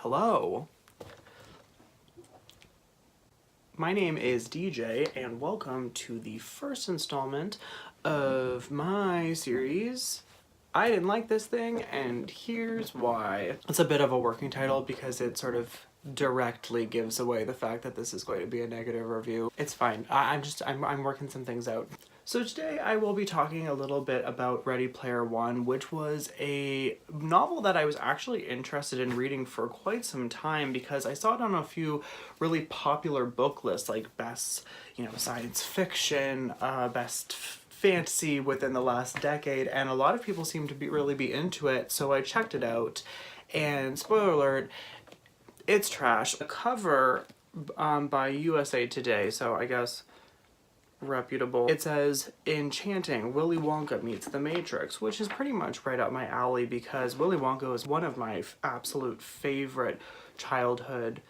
Hello. My name is DJ and welcome to the first installment of my series, I Didn't Like This Thing and Here's Why. It's a bit of a working title because it sort of directly gives away the fact that this is going to be a negative review. It's fine. I'm working some things out. So today I will be talking a little bit about Ready Player One, which was a novel that I was actually interested in reading for quite some time because I saw it on a few really popular book lists, like best, science fiction, best fantasy within the last decade, and a lot of people seem to really be into it, so I checked it out, and spoiler alert, it's trash. The cover by USA Today, so I guess reputable. It says, "Enchanting, Willy Wonka meets the Matrix," which is pretty much right up my alley because Willy Wonka is one of my absolute favorite childhood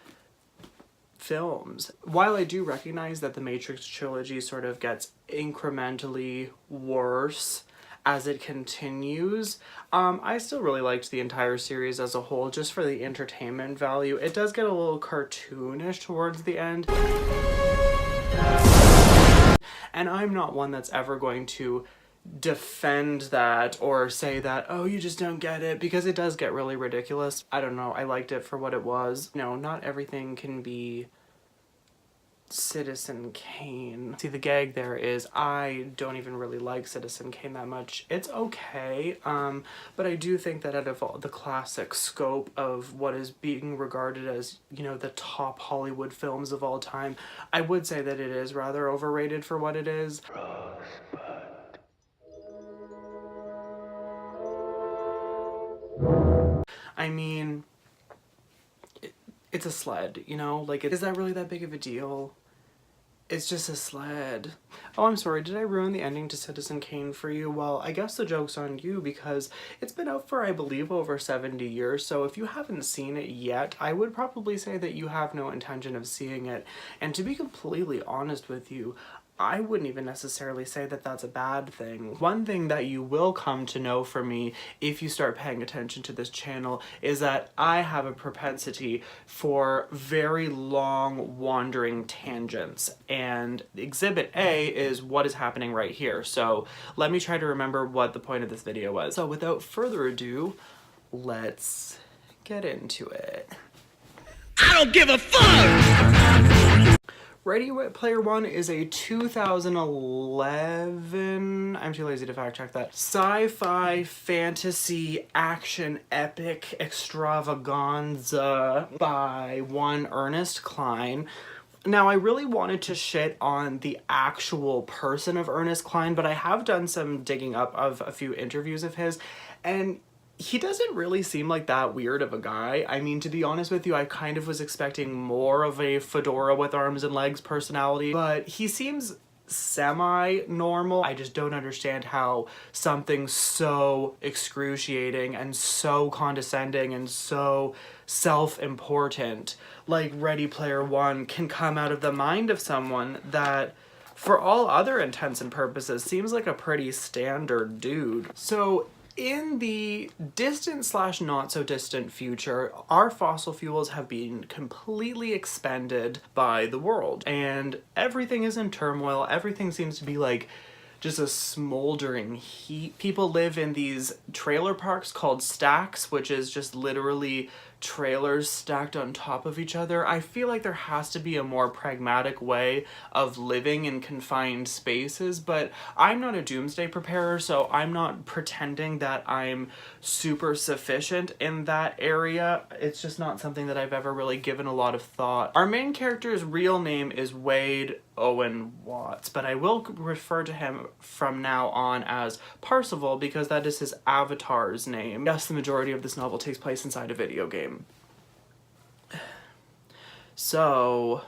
films. While I do recognize that the Matrix trilogy sort of gets incrementally worse as it continues, I still really liked the entire series as a whole, just for the entertainment value. It does get a little cartoonish towards the end. And I'm not one that's ever going to defend that or say that, oh, you just don't get it, because it does get really ridiculous. I don't know, I liked it for what it was. No, not everything can be Citizen Kane. See, the gag there is I don't even really like Citizen Kane that much. It's okay, but I do think that out of all the classic scope of what is being regarded as, the top Hollywood films of all time, I would say that it is rather overrated for what it is. I mean, it's a sled, is that really that big of a deal? It's just a sled. Oh, I'm sorry, did I ruin the ending to Citizen Kane for you? Well, I guess the joke's on you because it's been out for, I believe, over 70 years, so if you haven't seen it yet, I would probably say that you have no intention of seeing it. And to be completely honest with you, I wouldn't even necessarily say that that's a bad thing. One thing that you will come to know from me if you start paying attention to this channel is that I have a propensity for very long wandering tangents, and Exhibit A is what is happening right here. So let me try to remember what the point of this video was. So without further ado, let's get into it. I don't give a fuck! Ready Player One is a 2011, I'm too lazy to fact check that, sci-fi fantasy action epic extravaganza by one Ernest Cline. Now, I really wanted to shit on the actual person of Ernest Cline, but I have done some digging up of a few interviews of his, and he doesn't really seem like that weird of a guy. I mean, to be honest with you, I kind of was expecting more of a fedora with arms and legs personality, but he seems semi-normal. I just don't understand how something so excruciating and so condescending and so self-important like Ready Player One can come out of the mind of someone that, for all other intents and purposes, seems like a pretty standard dude. So in the distant / not so distant future, our fossil fuels have been completely expended by the world, and everything is in turmoil. Everything seems to be like just a smoldering heat. People live in these trailer parks called stacks, which is just literally trailers stacked on top of each other. I feel like there has to be a more pragmatic way of living in confined spaces, but I'm not a doomsday preparer, so I'm not pretending that I'm super sufficient in that area. It's just not something that I've ever really given a lot of thought. Our main character's real name is Wade Owen Watts, but I will refer to him from now on as Parzival because that is his avatar's name. Yes, the majority of this novel takes place inside a video game. So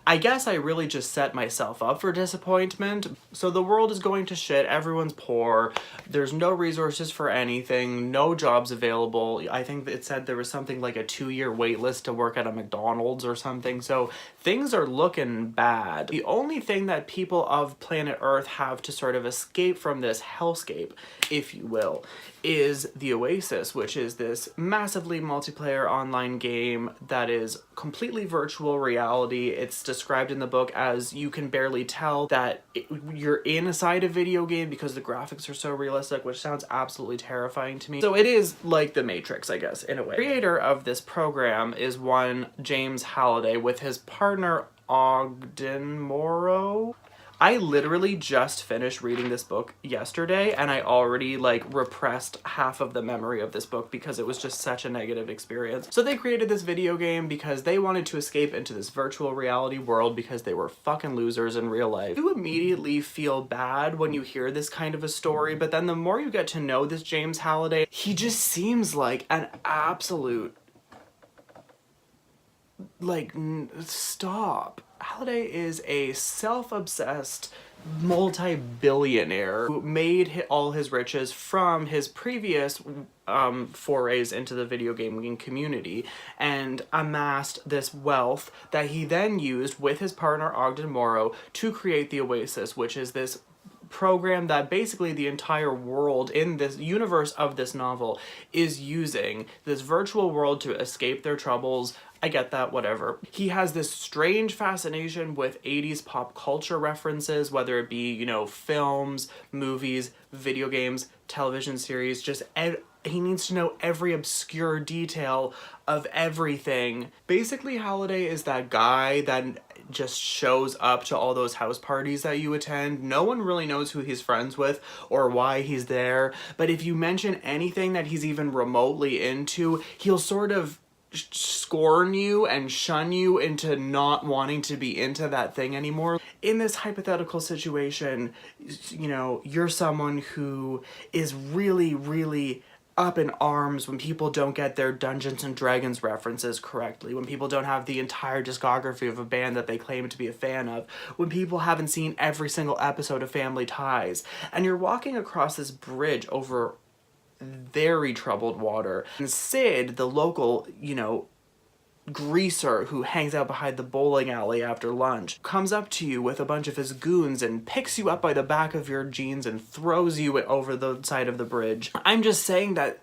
I guess I really just set myself up for disappointment. So the world is going to shit, everyone's poor, there's no resources for anything, no jobs available. I think it said there was something like a 2-year wait list to work at a McDonald's or something, so things are looking bad. The only thing that people of planet Earth have to sort of escape from this hellscape, if you will, is the Oasis, which is this massively multiplayer online game that is completely virtual reality. It's described in the book as you can barely tell that you're inside a video game because the graphics are so realistic, which sounds absolutely terrifying to me. So it is like the Matrix, I guess, in a way. The creator of this program is one James Halliday with his partner Ogden Morrow. I literally just finished reading this book yesterday and I already like repressed half of the memory of this book because it was just such a negative experience. So they created this video game because they wanted to escape into this virtual reality world because they were fucking losers in real life. You immediately feel bad when you hear this kind of a story, but then the more you get to know this James Halliday, he just seems like an absolute stop. Halliday is a self-obsessed multi-billionaire who made all his riches from his previous forays into the video gaming community and amassed this wealth that he then used with his partner Ogden Morrow to create the Oasis, which is this program that basically the entire world in this universe of this novel is using this virtual world to escape their troubles. I get that, whatever. He has this strange fascination with 80s pop culture references, whether it be, you know, films, movies, video games, television series, just he needs to know every obscure detail of everything. Basically, Halliday is that guy that just shows up to all those house parties that you attend. No one really knows who he's friends with or why he's there, but if you mention anything that he's even remotely into, he'll sort of scorn you and shun you into not wanting to be into that thing anymore. In this hypothetical situation, you know, you're someone who is really, really up in arms when people don't get their Dungeons and Dragons references correctly, when people don't have the entire discography of a band that they claim to be a fan of, when people haven't seen every single episode of Family Ties, and you're walking across this bridge over very troubled water, and Sid, the local, you know, greaser who hangs out behind the bowling alley after lunch, comes up to you with a bunch of his goons and picks you up by the back of your jeans and throws you over the side of the bridge. I'm just saying that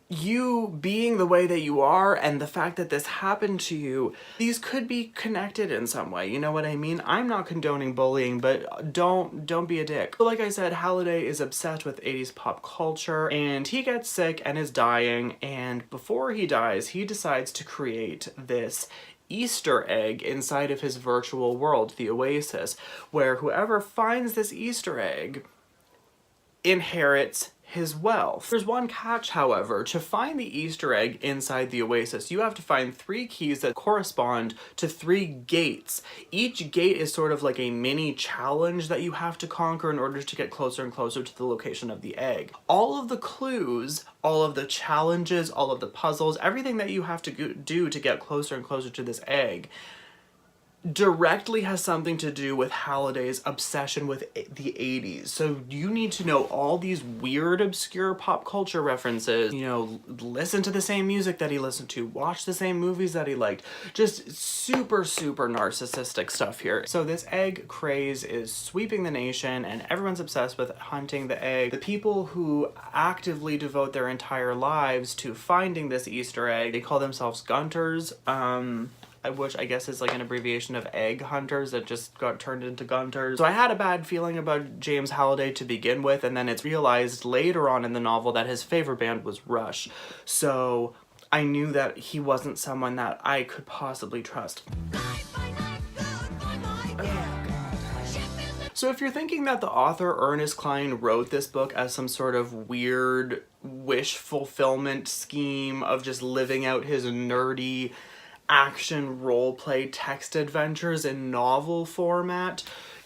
you being the way that you are and the fact that this happened to you, these could be connected in some way, you know what I mean? I'm not condoning bullying, but don't be a dick. But like I said, Halliday is obsessed with 80s pop culture and he gets sick and is dying, and before he dies, he decides to create this Easter egg inside of his virtual world, the Oasis, where whoever finds this Easter egg inherits his wealth. There's one catch, however. To find the Easter egg inside the Oasis, you have to find 3 keys that correspond to 3 gates. Each gate is sort of like a mini challenge that you have to conquer in order to get closer and closer to the location of the egg. All of the clues, all of the challenges, all of the puzzles, everything that you have to do to get closer and closer to this egg directly has something to do with Halliday's obsession with the 80s. So you need to know all these weird, obscure pop culture references, you know, listen to the same music that he listened to, watch the same movies that he liked. Just super, super narcissistic stuff here. So this egg craze is sweeping the nation and everyone's obsessed with hunting the egg. The people who actively devote their entire lives to finding this Easter egg, they call themselves Gunters. Which I guess is like an abbreviation of egg hunters that just got turned into Gunters. So I had a bad feeling about James Halliday to begin with, and then it's realized later on in the novel that his favorite band was Rush. So I knew that he wasn't someone that I could possibly trust. So if you're thinking that the author Ernest Cline wrote this book as some sort of weird wish fulfillment scheme of just living out his nerdy action roleplay text adventures in novel format,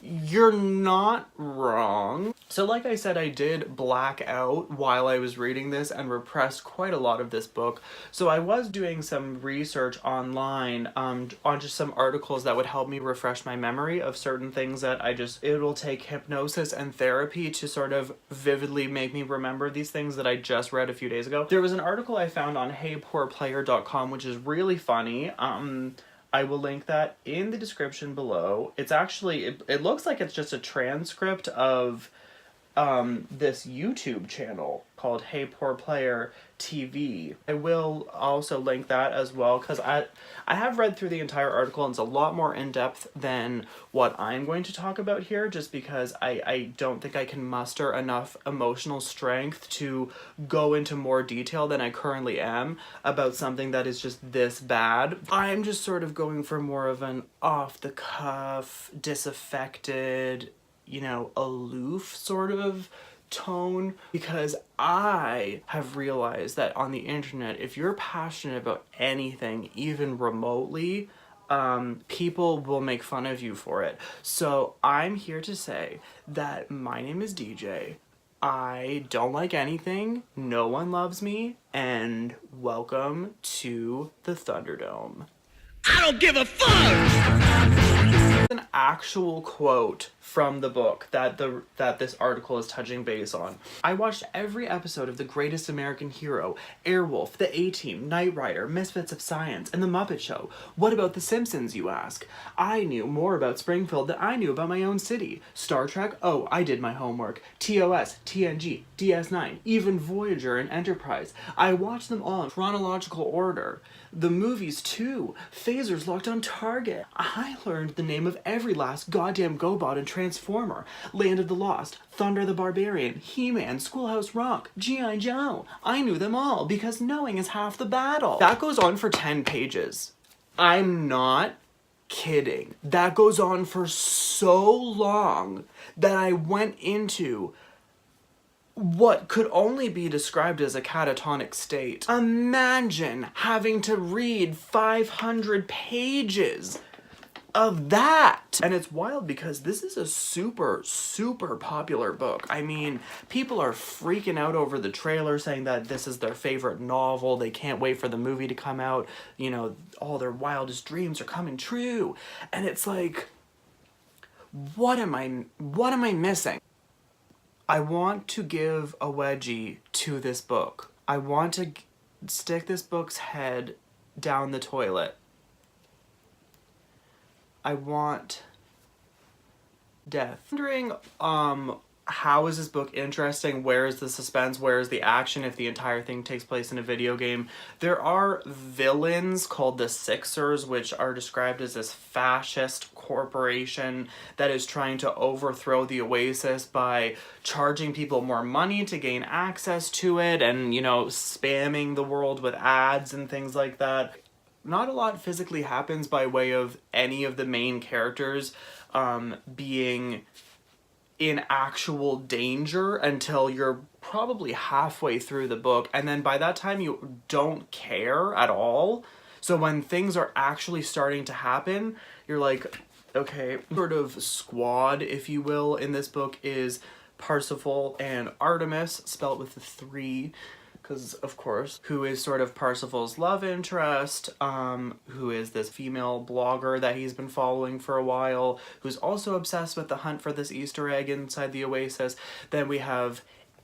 You're not wrong. So like I said, I did black out while I was reading this and repressed quite a lot of this book. So I was doing some research online on just some articles that would help me refresh my memory of certain things that it'll take hypnosis and therapy to sort of vividly make me remember these things that I just read a few days ago. There was an article I found on heypoorplayer.com, which is really funny. I will link that in the description below. It's actually, it looks like it's just a transcript of this YouTube channel called Hey Poor Player TV. I will also link that as well, because I have read through the entire article and it's a lot more in-depth than what I'm going to talk about here, just because I don't think I can muster enough emotional strength to go into more detail than I currently am about something that is just this bad. I'm just sort of going for more of an off-the-cuff, disaffected, aloof sort of tone, because I have realized that on the internet, if you're passionate about anything, even remotely, people will make fun of you for it. So I'm here to say that my name is DJ. I don't like anything, no one loves me, and welcome to the Thunderdome. I don't give a fuck! An actual quote from the book that this article is touching base on. I watched every episode of The Greatest American Hero, Airwolf, The A-Team, Knight Rider, Misfits of Science, and The Muppet Show. What about The Simpsons, you ask? I knew more about Springfield than I knew about my own city. Star Trek? Oh, I did my homework. TOS, TNG, DS9, even Voyager and Enterprise. I watched them all in chronological order. The movies too. Phasers Locked on Target. I learned the name of every last goddamn GoBot and Transformer. Land of the Lost, Thunder the Barbarian, He-Man, Schoolhouse Rock, G.I. Joe. I knew them all because knowing is half the battle. That goes on for 10 pages. I'm not kidding. That goes on for so long that I went into what could only be described as a catatonic state. Imagine having to read 500 pages of that. And it's wild because this is a super, super popular book. I mean, people are freaking out over the trailer, saying that this is their favorite novel. They can't wait for the movie to come out. All their wildest dreams are coming true. And it's like, what am I missing? I want to give a wedgie to this book. I want to stick this book's head down the toilet. I want death. Wondering, how is this book interesting? Where is the suspense? Where is the action if the entire thing takes place in a video game? There are villains called the Sixers, which are described as this fascist corporation that is trying to overthrow the Oasis by charging people more money to gain access to it and, spamming the world with ads and things like that. Not a lot physically happens by way of any of the main characters being in actual danger until you're probably halfway through the book, and then by that time you don't care at all. So when things are actually starting to happen, you're like, okay. Sort of squad, if you will, in this book is Parsifal and Artemis, spelt with the 3, because of course, who is sort of Parsifal's love interest, who is this female blogger that he's been following for a while, who's also obsessed with the hunt for this Easter egg inside the Oasis. Then we have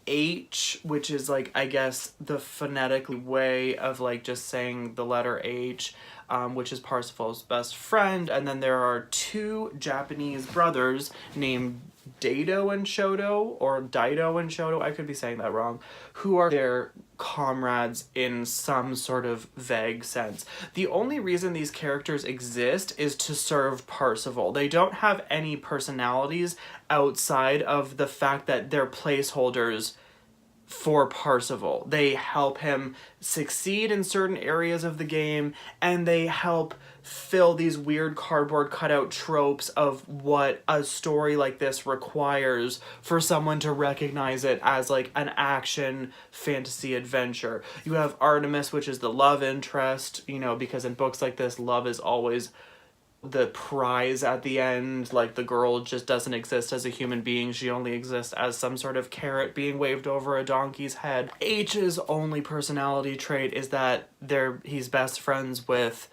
H, which is like, I guess, the phonetic way of like just saying the letter H, which is Parsifal's best friend. And then there are 2 Japanese brothers named Dido and Shoto, I could be saying that wrong, who are their comrades in some sort of vague sense. The only reason these characters exist is to serve Parsifal. They don't have any personalities outside of the fact that they're placeholders for Parsifal. They help him succeed in certain areas of the game, and they help fill these weird cardboard cutout tropes of what a story like this requires for someone to recognize it as like an action fantasy adventure. You have Artemis, which is the love interest, because in books like this, love is always the prize at the end, like the girl just doesn't exist as a human being, she only exists as some sort of carrot being waved over a donkey's head. H's only personality trait is that he's best friends with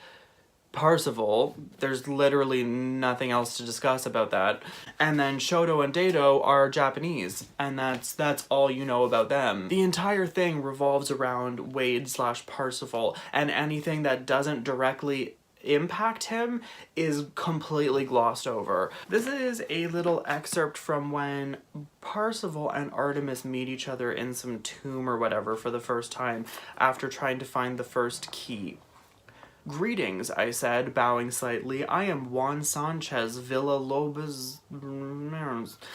Parzival. There's literally nothing else to discuss about that. And then Shoto and Dato are Japanese, and that's all you know about them. The entire thing revolves around Wade/Parzival, and anything that doesn't directly impact him is completely glossed over. This is a little excerpt from when Parzival and Artemis meet each other in some tomb or whatever for the first time after trying to find the first key. "Greetings," I said, bowing slightly. "I am Juan Sanchez Villalobos."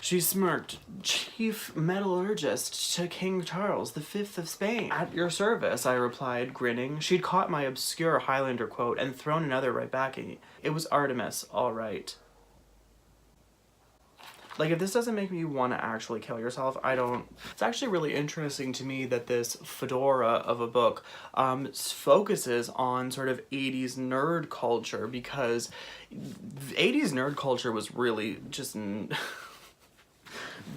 She smirked. "Chief metallurgist to King Charles V of Spain." "At your service," I replied, grinning. She'd caught my obscure Highlander quote and thrown another right back at me. It was Artemis, all right. Like, if this doesn't make you want to actually kill yourself, I don't... It's actually really interesting to me that this fedora of a book focuses on sort of 80s nerd culture, because 80s nerd culture was really just...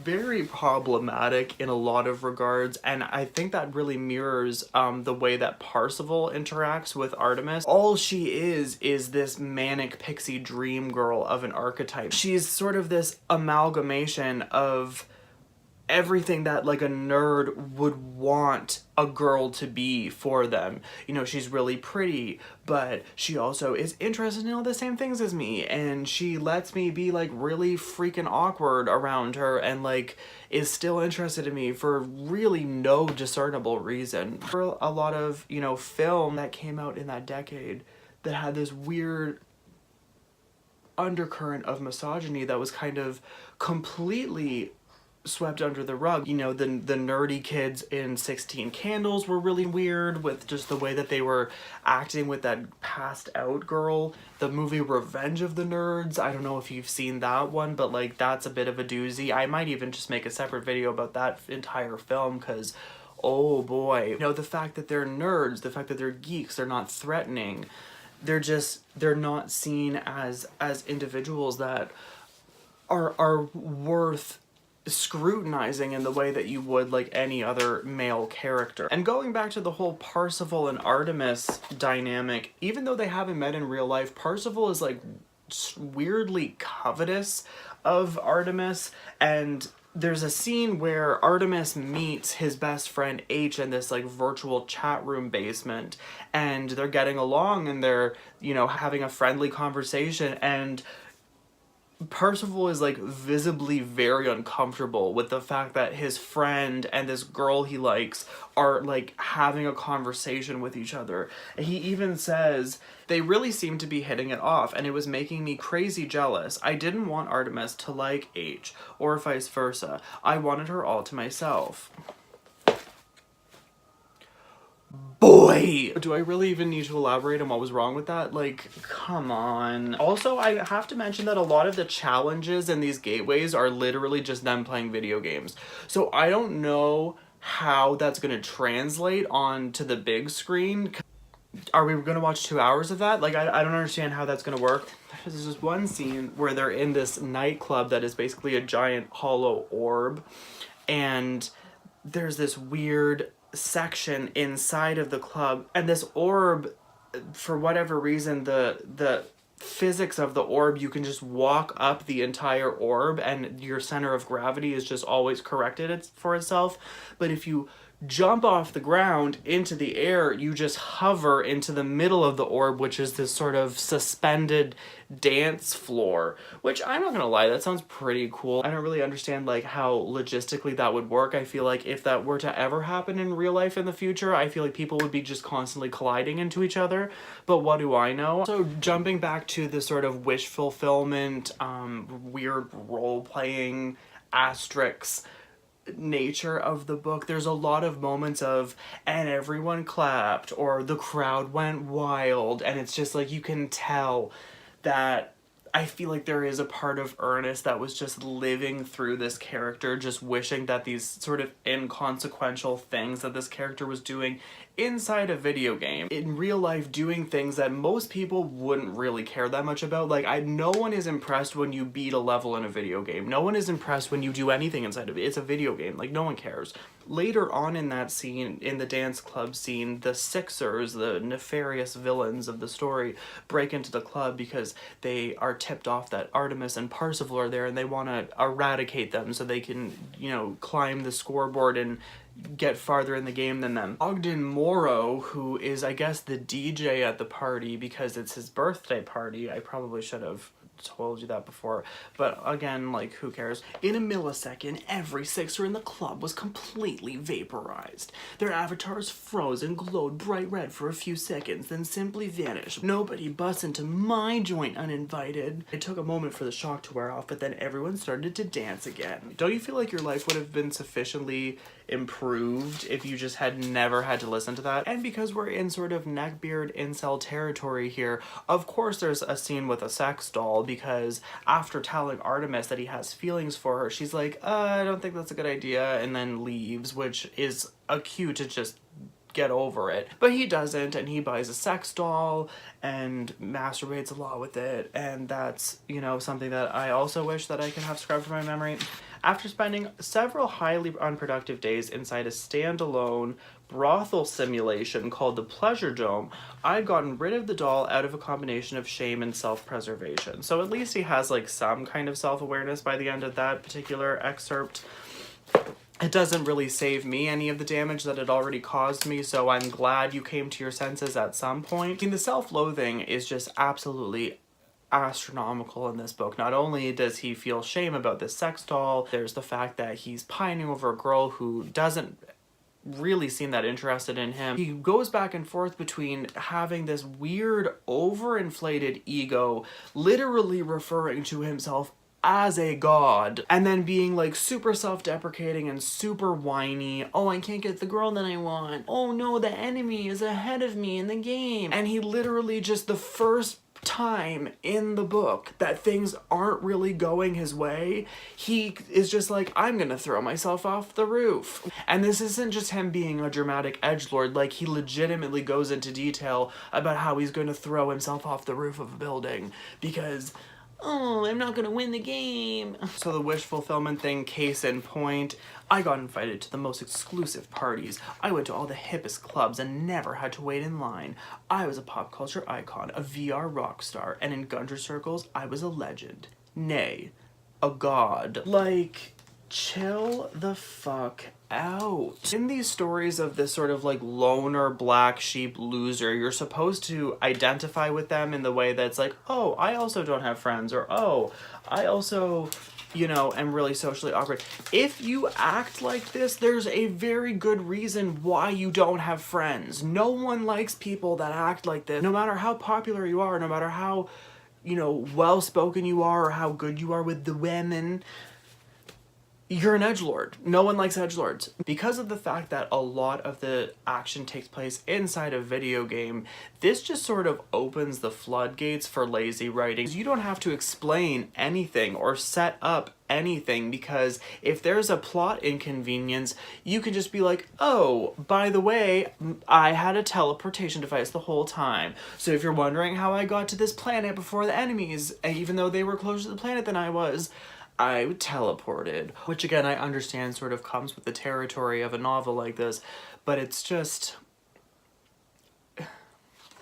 very problematic in a lot of regards, and I think that really mirrors the way that Parzival interacts with Artemis. All she is this manic pixie dream girl of an archetype. She's sort of this amalgamation of everything that like a nerd would want a girl to be for them. You know, she's really pretty, but she also is interested in all the same things as me, and she lets me be like really freaking awkward around her, and like is still interested in me for really no discernible reason. For a lot of, you know, film that came out in that decade that had this weird undercurrent of misogyny that was kind of completely swept under the rug. You know, the nerdy kids in 16 Candles were really weird with just the way that they were acting with that passed out girl. The movie Revenge of the Nerds, I don't know if you've seen that one, but like that's a bit of a doozy. I might even just make a separate video about that entire film, because oh boy. You know, the fact that they're nerds, the fact that they're geeks, they're not threatening. They're not seen as individuals that are worth scrutinizing in the way that you would like any other male character. And going back to the whole Parzival and Artemis dynamic, even though they haven't met in real life, Parzival is like weirdly covetous of Artemis, and there's a scene where Artemis meets his best friend H in this like virtual chat room basement, and they're getting along and they're, you know, having a friendly conversation, and Percival is like visibly very uncomfortable with the fact that his friend and this girl he likes are like having a conversation with each other. And he even says, "They really seem to be hitting it off, and it was making me crazy jealous. I didn't want Artemis to like H, or vice versa. I wanted her all to myself." Boy! Do I really even need to elaborate on what was wrong with that? Like, come on. Also, I have to mention that a lot of the challenges in these gateways are literally just them playing video games. So I don't know how that's gonna translate onto the big screen. Are we gonna watch 2 hours of that? Like, I don't understand how that's gonna work. There's this one scene where they're in this nightclub that is basically a giant hollow orb, and there's this weird section inside of the club, and this orb, for whatever reason, the physics of the orb, you can just walk up the entire orb and your center of gravity is just always corrected for itself. But if you jump off the ground into the air, you just hover into the middle of the orb, which is this sort of suspended dance floor, which I'm not gonna lie, that sounds pretty cool. I don't really understand like how logistically that would work. I feel like if that were to ever happen in real life in the future, I feel like people would be just constantly colliding into each other, but what do I know? So jumping back to the sort of wish fulfillment, weird role-playing asterisks nature of the book, there's a lot of moments of "and everyone clapped" or "the crowd went wild," and it's just like you can tell that I feel like there is a part of Ernest that was just living through this character, just wishing that these sort of inconsequential things that this character was doing inside a video game, in real life, doing things that most people wouldn't really care that much about. Like, no one is impressed when you beat a level in a video game. No one is impressed when you do anything inside of it. It's a video game. Like, no one cares. Later on in that scene, in the dance club scene, the Sixers, the nefarious villains of the story, break into the club because they are tipped off that Artemis and Parsifal are there, and they want to eradicate them so they can, you know, climb the scoreboard and get farther in the game than them. Ogden Morrow, who is, I guess, the DJ at the party because it's his birthday party. I probably should have told you that before, but again, like, who cares? In a millisecond, every Sixer in the club was completely vaporized. Their avatars froze and glowed bright red for a few seconds, then simply vanished. Nobody busts into my joint uninvited. It took a moment for the shock to wear off, but then everyone started to dance again. Don't you feel like your life would have been sufficiently improved if you just had never had to listen to that? And because we're in sort of neckbeard incel territory here, of course there's a scene with a sex doll, because after telling Artemis that he has feelings for her, she's like, I don't think that's a good idea, and then leaves, which is a cue to just get over it. But he doesn't, and he buys a sex doll and masturbates a lot with it, and that's, you know, something that I also wish that I could have scrubbed from my memory. After spending several highly unproductive days inside a standalone brothel simulation called the Pleasure Dome, I'd gotten rid of the doll out of a combination of shame and self-preservation. So at least he has, like, some kind of self-awareness by the end of that particular excerpt. It doesn't really save me any of the damage that it already caused me, so I'm glad you came to your senses at some point. I mean, the self-loathing is just absolutely astronomical in this book. Not only does he feel shame about this sex doll, there's the fact that he's pining over a girl who doesn't really seem that interested in him. He goes back and forth between having this weird overinflated ego, literally referring to himself as a god, and then being like super self-deprecating and super whiny. Oh, I can't get the girl that I want. Oh no, the enemy is ahead of me in the game. And he literally just, the first time in the book that things aren't really going his way, he is just like, I'm gonna throw myself off the roof. And this isn't just him being a dramatic edgelord, like, he legitimately goes into detail about how he's gonna throw himself off the roof of a building because, oh, I'm not gonna win the game. So the wish fulfillment thing, case in point, I got invited to the most exclusive parties. I went to all the hippest clubs and never had to wait in line. I was a pop culture icon, a VR rock star, and in Gunter circles, I was a legend. Nay, a god. Like, chill the fuck out. In these stories of this sort of like loner black sheep loser, you're supposed to identify with them in the way that's like, oh, I also don't have friends, or oh, I also, you know, am really socially awkward. If you act like this, there's a very good reason why you don't have friends. No one likes people that act like this. No matter how popular you are, no matter how, you know, well-spoken you are, or how good you are with the women, you're an edgelord. No one likes edgelords. Because of the fact that a lot of the action takes place inside a video game, this just sort of opens the floodgates for lazy writing. You don't have to explain anything or set up anything, because if there's a plot inconvenience, you can just be like, oh, by the way, I had a teleportation device the whole time. So if you're wondering how I got to this planet before the enemies, even though they were closer to the planet than I was, I teleported. Which again, I understand sort of comes with the territory of a novel like this, but it's just,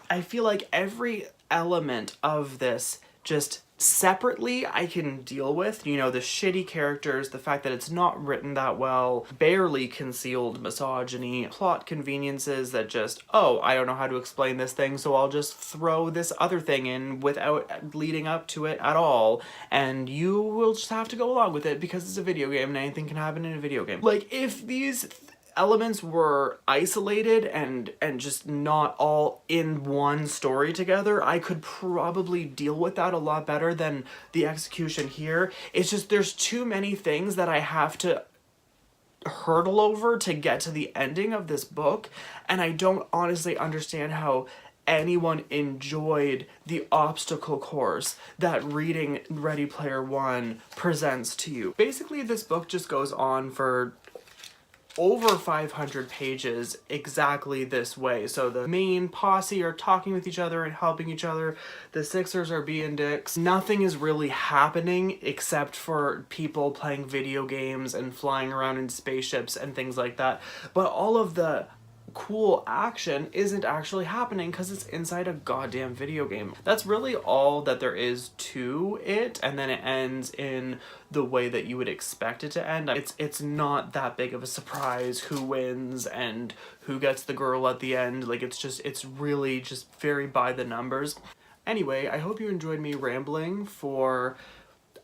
I feel like every element of this just separately I can deal with. You know, the shitty characters, the fact that it's not written that well, barely concealed misogyny, plot conveniences that just, oh, I don't know how to explain this thing, so I'll just throw this other thing in without leading up to it at all, and you will just have to go along with it because it's a video game and anything can happen in a video game. Like, if these elements were isolated and just not all in one story together, I could probably deal with that a lot better than the execution here. It's just there's too many things that I have to hurdle over to get to the ending of this book, and I don't honestly understand how anyone enjoyed the obstacle course that reading Ready Player One presents to you. Basically, this book just goes on for over 500 pages exactly this way. So the main posse are talking with each other and helping each other. The Sixers are being dicks. Nothing is really happening except for people playing video games and flying around in spaceships and things like that. But all of the cool action isn't actually happening because it's inside a goddamn video game. That's really all that there is to it, and then it ends in the way that you would expect it to end. It's not that big of a surprise who wins and who gets the girl at the end. Like, it's really just very by the numbers. Anyway, I hope you enjoyed me rambling for,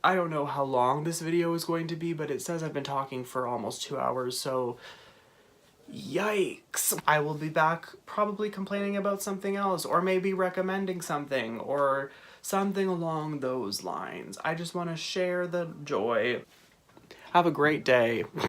I don't know how long this video is going to be, but it says I've been talking for almost 2 hours, so yikes. I will be back probably complaining about something else, or maybe recommending something, or something along those lines. I just want to share the joy. Have a great day.